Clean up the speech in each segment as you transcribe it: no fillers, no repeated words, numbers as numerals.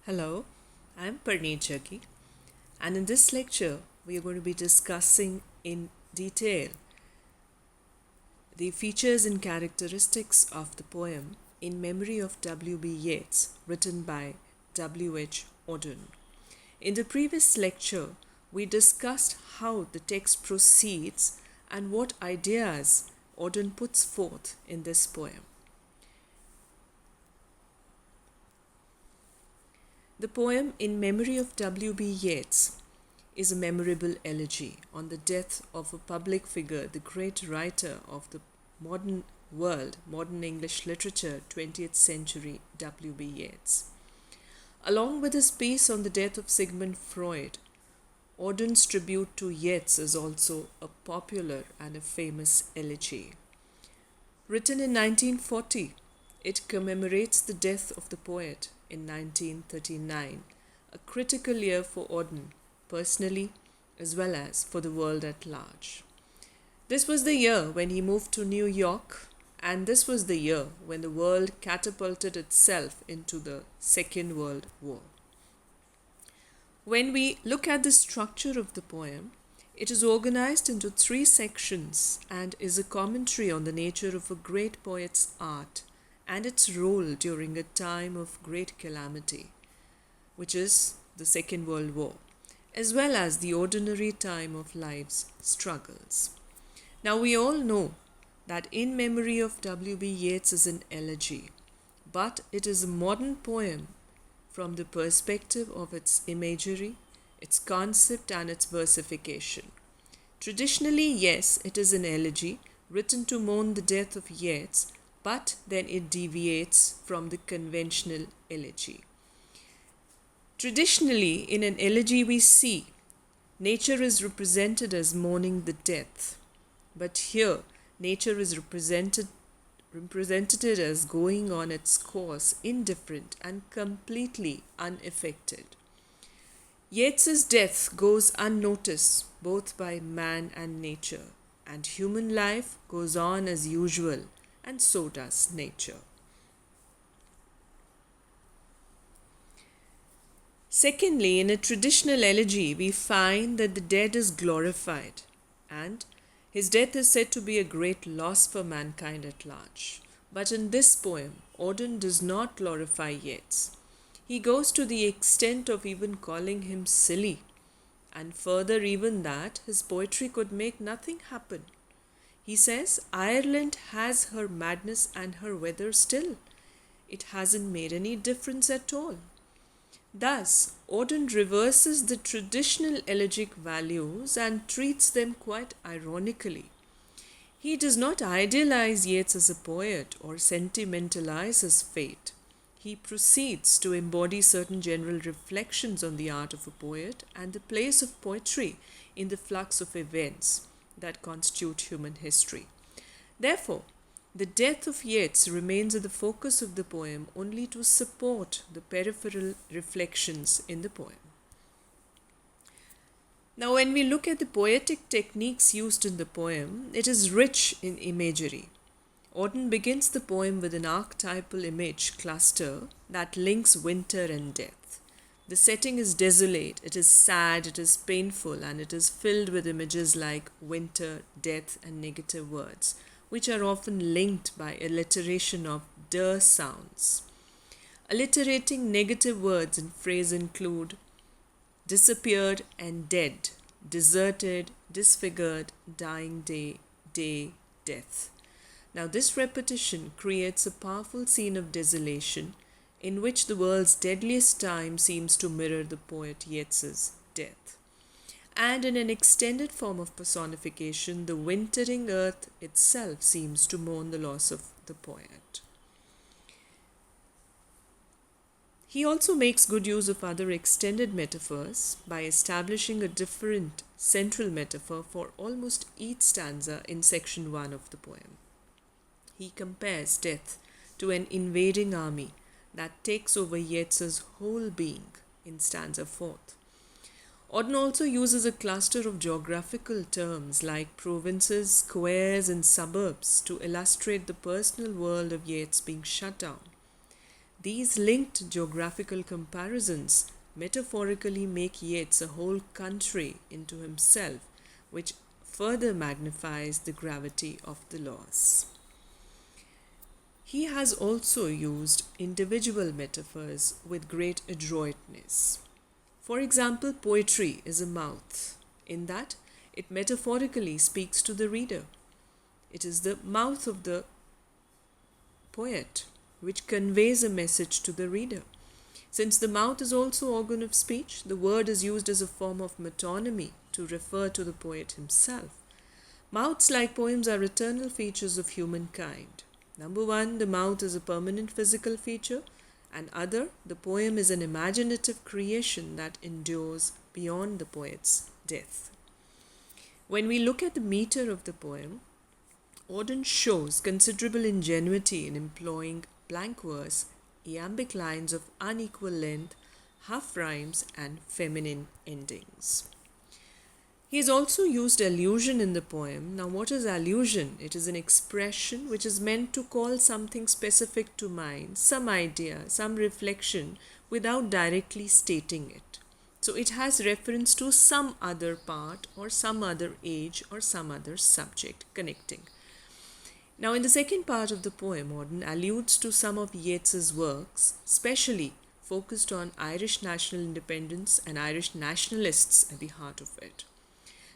Hello, I'm Parneet Jaggi, and in this lecture, we are going to be discussing in detail the features and characteristics of the poem In Memory of W.B. Yeats, written by W.H.Auden. In the previous lecture, we discussed how the text proceeds and what ideas Auden puts forth in this poem. The poem In Memory of W.B. Yeats is a memorable elegy on the death of a public figure, the great writer of the modern world, modern English literature, 20th century, W.B. Yeats. Along with his piece on the death of Sigmund Freud, Auden's tribute to Yeats is also a popular and a famous elegy. Written in 1940, it commemorates the death of the poet in 1939, a critical year for Auden, personally as well as for the world at large. This was the year when he moved to New York, and this was the year when the world catapulted itself into the Second World War. When we look at the structure of the poem, it is organized into 3 sections and is a commentary on the nature of a great poet's art and its role during a time of great calamity, which is the Second World War, as well as the ordinary time of life's struggles. Now we all know that In Memory of W.B. Yeats is an elegy, but it is a modern poem from the perspective of its imagery, its concept and its versification. Traditionally, yes, it is an elegy written to mourn the death of Yeats, but then it deviates from the conventional elegy. Traditionally, in an elegy we see nature is represented as mourning the death, but here nature is represented as going on its course indifferent and completely unaffected. Yeats's death goes unnoticed both by man and nature, and human life goes on as usual, and so does nature. Secondly, in a traditional elegy, we find that the dead is glorified, and his death is said to be a great loss for mankind at large. But in this poem, Auden does not glorify Yeats. He goes to the extent of even calling him silly, and further even that his poetry could make nothing happen. He says, Ireland has her madness and her weather still. It hasn't made any difference at all. Thus, Auden reverses the traditional elegic values and treats them quite ironically. He does not idealize Yeats as a poet or sentimentalize his fate. He proceeds to embody certain general reflections on the art of a poet and the place of poetry in the flux of events that constitute human history. Therefore, the death of Yeats remains at the focus of the poem only to support the peripheral reflections in the poem. Now, when we look at the poetic techniques used in the poem, it is rich in imagery. Auden begins the poem with an archetypal image cluster that links winter and death. The setting is desolate, it is sad, it is painful, and it is filled with images like winter, death, and negative words, which are often linked by alliteration of der sounds. Alliterating negative words in phrase include disappeared and dead, deserted, disfigured, dying day, death. Now this repetition creates a powerful scene of desolation in which the world's deadliest time seems to mirror the poet Yeats's death. And in an extended form of personification, the wintering earth itself seems to mourn the loss of the poet. He also makes good use of other extended metaphors by establishing a different central metaphor for almost each stanza in section 1 of the poem. He compares death to an invading army that takes over Yeats's whole being in stanza 4. Auden also uses a cluster of geographical terms like provinces, squares, and suburbs to illustrate the personal world of Yeats being shut down. These linked geographical comparisons metaphorically make Yeats a whole country into himself, which further magnifies the gravity of the loss. He has also used individual metaphors with great adroitness. For example, poetry is a mouth, in that it metaphorically speaks to the reader. It is the mouth of the poet which conveys a message to the reader. Since the mouth is also organ of speech, the word is used as a form of metonymy to refer to the poet himself. Mouths, like poems, are eternal features of humankind. Number one, the mouth is a permanent physical feature, and other, the poem is an imaginative creation that endures beyond the poet's death. When we look at the meter of the poem, Auden shows considerable ingenuity in employing blank verse, iambic lines of unequal length, half rhymes, and feminine endings. He has also used allusion in the poem. Now, what is allusion? It is an expression which is meant to call something specific to mind, some idea, some reflection, without directly stating it. So, it has reference to some other part or some other age or some other subject connecting. Now, in the second part of the poem, Auden alludes to some of Yeats's works, especially focused on Irish national independence and Irish nationalists at the heart of it.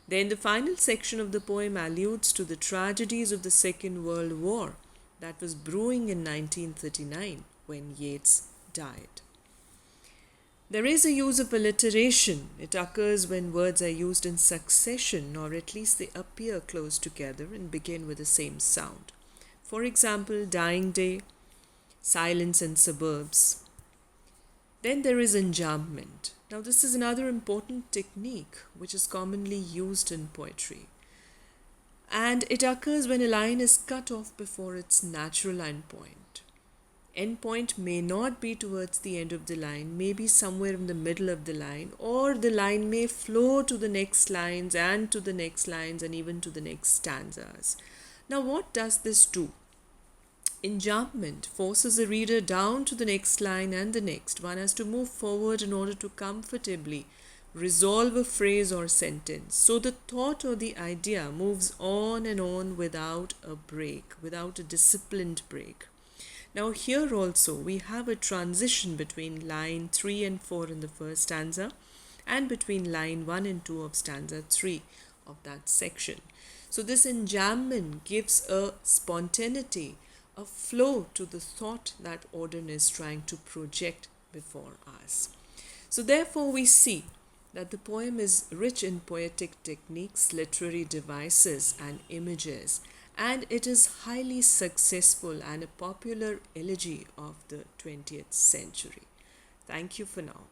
Then the final section of the poem alludes to the tragedies of the Second World War that was brewing in 1939 when Yeats died. There is a use of alliteration. It occurs when words are used in succession, or at least they appear close together and begin with the same sound. For example, dying day, silence in suburbs. Then there is enjambment. Now, this is another important technique which is commonly used in poetry. And it occurs when a line is cut off before its natural endpoint. Endpoint may not be towards the end of the line, may be somewhere in the middle of the line, or the line may flow to the next lines and to the next lines and even to the next stanzas. Now, what does this do? Enjambment forces the reader down to the next line and the next. One has to move forward in order to comfortably resolve a phrase or sentence. So the thought or the idea moves on and on without a break, without a disciplined break. Now here also we have a transition between line 3 and 4 in the first stanza and between line 1 and 2 of stanza 3 of that section. So this enjambment gives a spontaneity, a flow to the thought that Auden is trying to project before us. So therefore we see that the poem is rich in poetic techniques, literary devices and images, and it is highly successful and a popular elegy of the 20th century. Thank you for now.